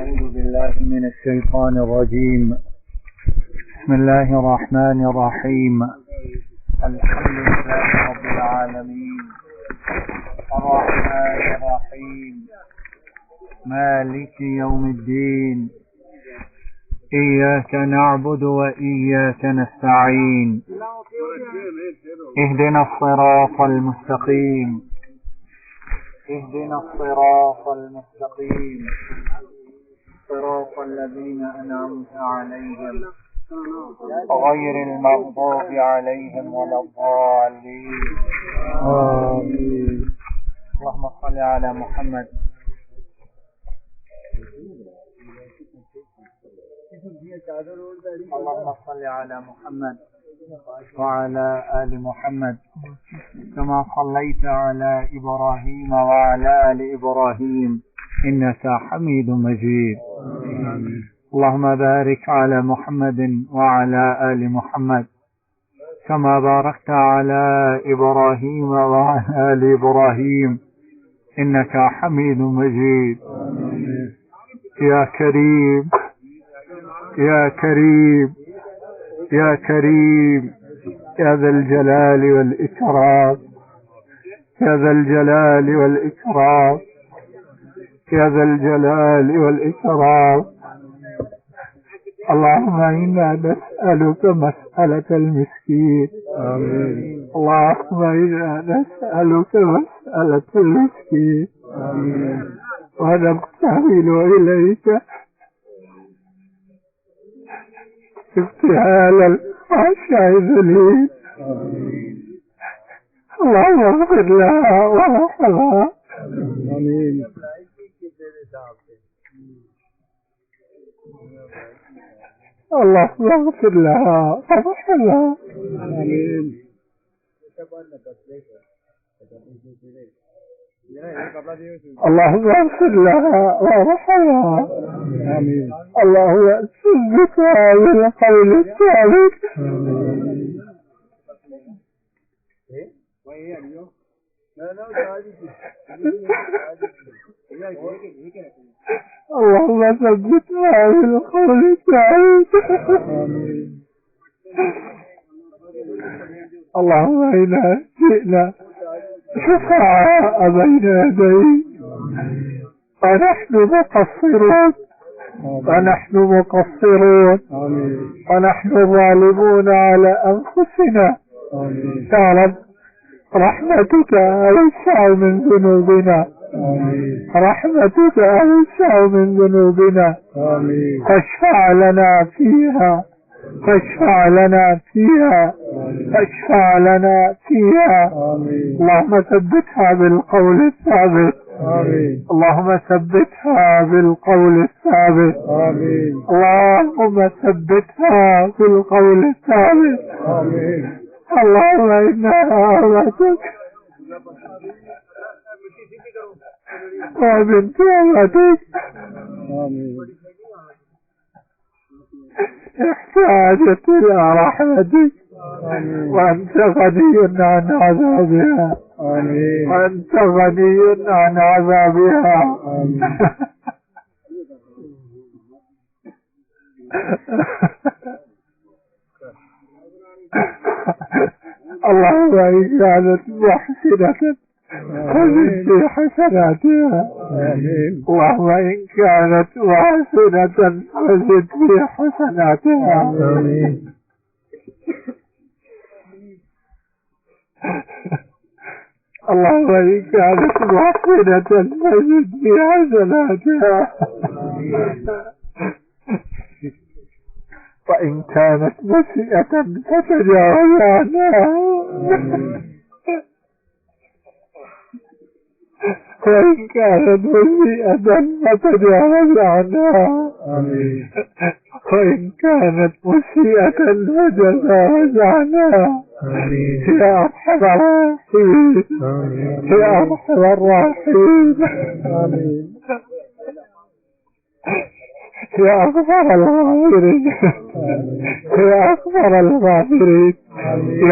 أعوذ بالله من الشيطان الرجيم. بسم الله الرحمن الرحيم. الحمد لله رب العالمين، الرحمن الرحيم، مالك يوم الدين، إياك نعبد وإياك نستعين، اهدنا الصراط المستقيم، اهدنا الصراط المستقيم، صراط الذين أنعمت عليهم غير المغضوب عليهم ولا الضالين. آمين. اللهم صل على محمد اللهم صل على محمد وعلى آل محمد كما صليت على إبراهيم وعلى آل إبراهيم إنك حميد مجيد. اللهم بارك على محمد وعلى آل محمد كما باركت على إبراهيم وعلى آل إبراهيم إنك حميد مجيد. يا كريم يا كريم يا كريم يا ذا الجلال والإكرام، يا ذا الجلال والإكرام، يا ذا الجلال والإكرام. اللهم إنا نسألك مسألة المسكين. آمين. اللهم إنا نسألك مسألة المسكين. آمين. ونبتهل إليك ابتهال الخاشع ذليل. اللهم اغفر لها وارحمها. آمين. اللهم اغفر لها وارحمها. آمين. اللهم اغفر لها وارحمها. آمين. اللهم ثبتها بالقول الثابت. اللهم ثبتها بالقول الثابت. اللهم إنا جئنا شفعاء بين يديك ونحن مقصرون ونحن مقصرون ونحن ظالمون على أنفسنا. يا رب رحمتك أوسع من ذنوبنا، رحمتك أوسع من ذنوبنا. فاشفع لنا فيها، فاشفع لنا فيها، فاشفع لنا فيها. اللهم ثبتها بالقول الثابت. اللهم ثبتها بالقول الثابت. اللهم ثبتها بالقول الثابت. اللهم إنها أمتك وبنت أمتك احتاجت إلى رحمتك، وأنت غني عن عذابها. وأنت غني عن عذابها. اللهم إن كانت محسنة فزد في حسناتها. اللهم إن كانت محسنة فزد في حسناتها. اللهم إن كانت محسنة فزد في حسناتها، وإن كانت مسيئة فتجاوز عنها، وإن كانت مسيئة فتجاوز عنها، وإن كانت مسيئة فتجاوز عنها. يا أرحم الراحمين، يا أرحم الراحمين. يا أغفر الغافرين، يا أغفر الغافرين،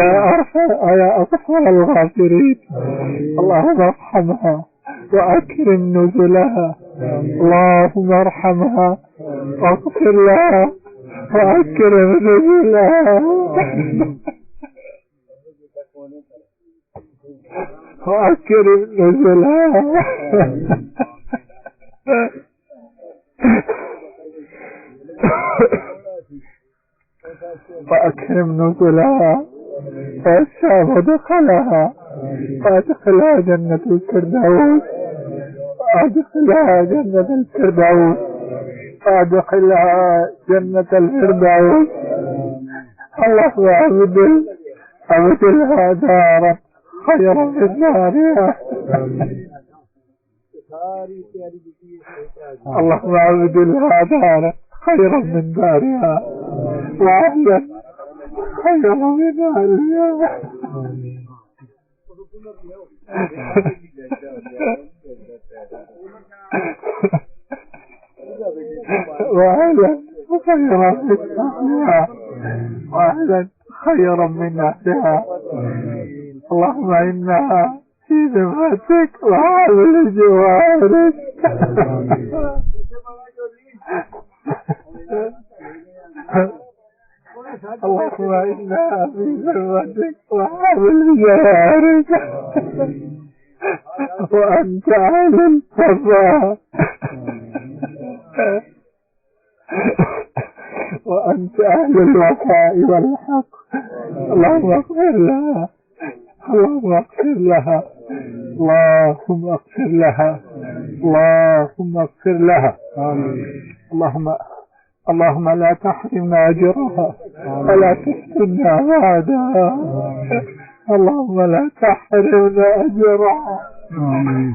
يا أغفر الغافرين. اللهم ارحمها وأكرم نزلها اللهم ارحمها واغفر لها وأكرم نزلها وأكرم نزلها وأكرم نزلها ووسع مدخلها وأدخلها جنة الفردوس وأدخلها جنة الفردوس وأدخلها جنة الفردوس. اللهم أبدلها دارا خيرا من دارها. اللهم أبدلها دارا خيرا من دارها وأهلا خيرا من أهلها وأهلا خيرا من أهلها وأهلا خيرا من أهلها. اللهم إنها في ذمتك وعامل جوارك. اللهم إنها في ذمتك وعامل جوارك وأنت أهل الصفاء وأنت أهل الوفاء والحق. اللهم اغفر لها اللهم اغفر لها اللهم اغفر لها اللهم اغفر لها. اللهم لا تحرمنا أجرها ولا تفتنا بعدها. اللهم لا تحرمنا أجرها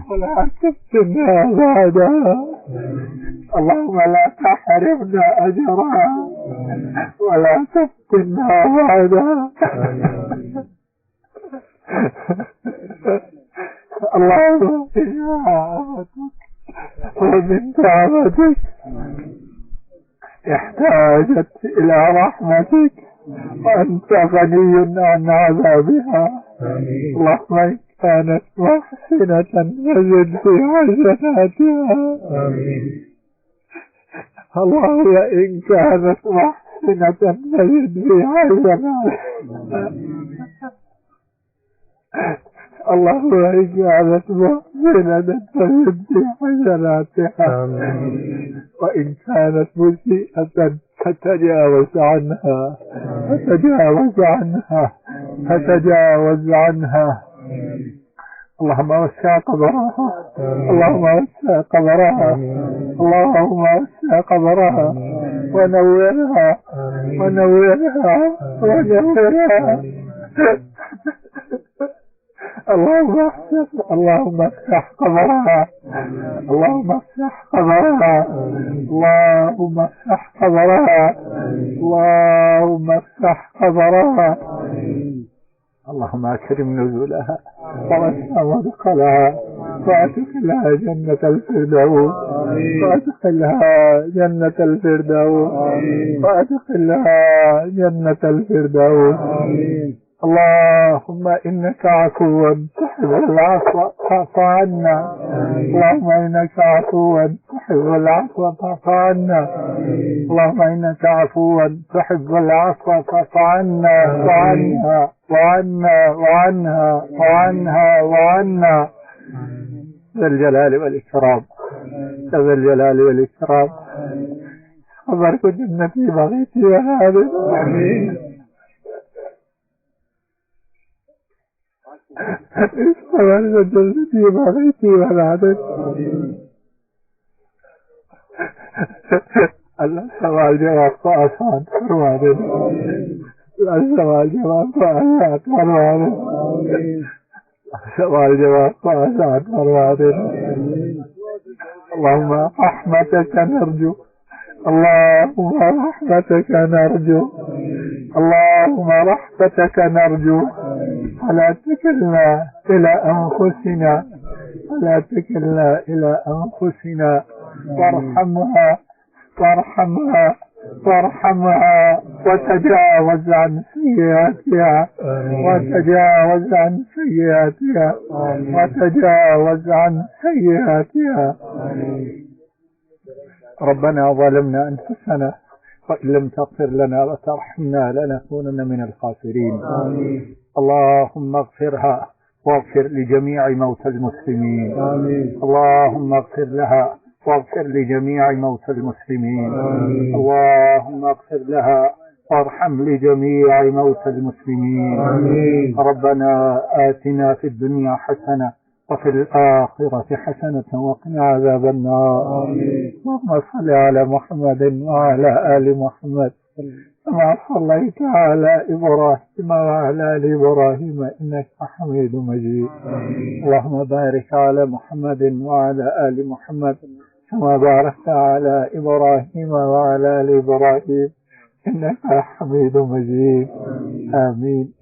ولا تفتنا بعدها. اللهم لا تحرمنا أجرها ولا تفتنا بعدها. اللهم إنها عبدك ومن عبدك احتاجت إلى رحمتك وأنت غني عن عذابها. اللهم إن كانت محسنة فزد في حسناتها. اللهم إن كانت محسنة فزد في حسناتها. اللهم إن كانت محسنة فزد في حسناتها وإن كانت مسيئة فتجاوز عنها فتجاوز عنها. اللهم وسع قبرها اللهم وسع قبرها اللهم وسع قبرها ونورها اللهم افتح قبرها اللهم افتح قبرها اللهم افتح قبرها اللهم افتح قبرها. اللهم اكرم نزلها ووسع مدخلها وادخلها جنة الفردوس وادخلها جنة الفردوس وادخلها جنة الفردوس. اللهم إنك عفو تحب العفو فاعف عنا. اللهم إنك عفو تحب العفو فاعف عنا. اللهم إنك عفو تحب العفو فاعف عنا وعنها ذا الجلال والإكرام ذا الجلال والإكرام. خبرك جنتي بغيتي وهذا آمين. استمر جنتي بغيتي وهذا الله سوال جواب آسان فرماده الله سوال جواب آسان فرماده سوال جواب آسان فرماده. اللهم رحمتك نرجو اللهم رحمتك نرجو اللهم رحمتك نرجو. فلا تكلنا إلى أنفسنا وارحمها وتجاوز عن سيئاتها ربنا ظلمنا أنفسنا وإن لم تغفر لنا وترحمنا لنكونن من الخاسرين. آمين. اللهم اغفرها واغفر لجميع موتى المسلمين. آمين. اللهم اغفر لها واغفر لجميع موتى المسلمين. آمين. اللهم اغفر لها وارحم لجميع موتى المسلمين. آمين. ربنا آتنا في الدنيا حسنة وفي الآخرة حسنة وقنا عذاب النار. آمين. اللهم صل على محمد وعلى آل محمد كما صليت على إبراهيم وعلى آل إبراهيم إنك حميد مجيد. آمين. اللهم بارك على محمد وعلى آل محمد كما باركت على إبراهيم وعلى آل إبراهيم إنك حميد مجيد. آمين.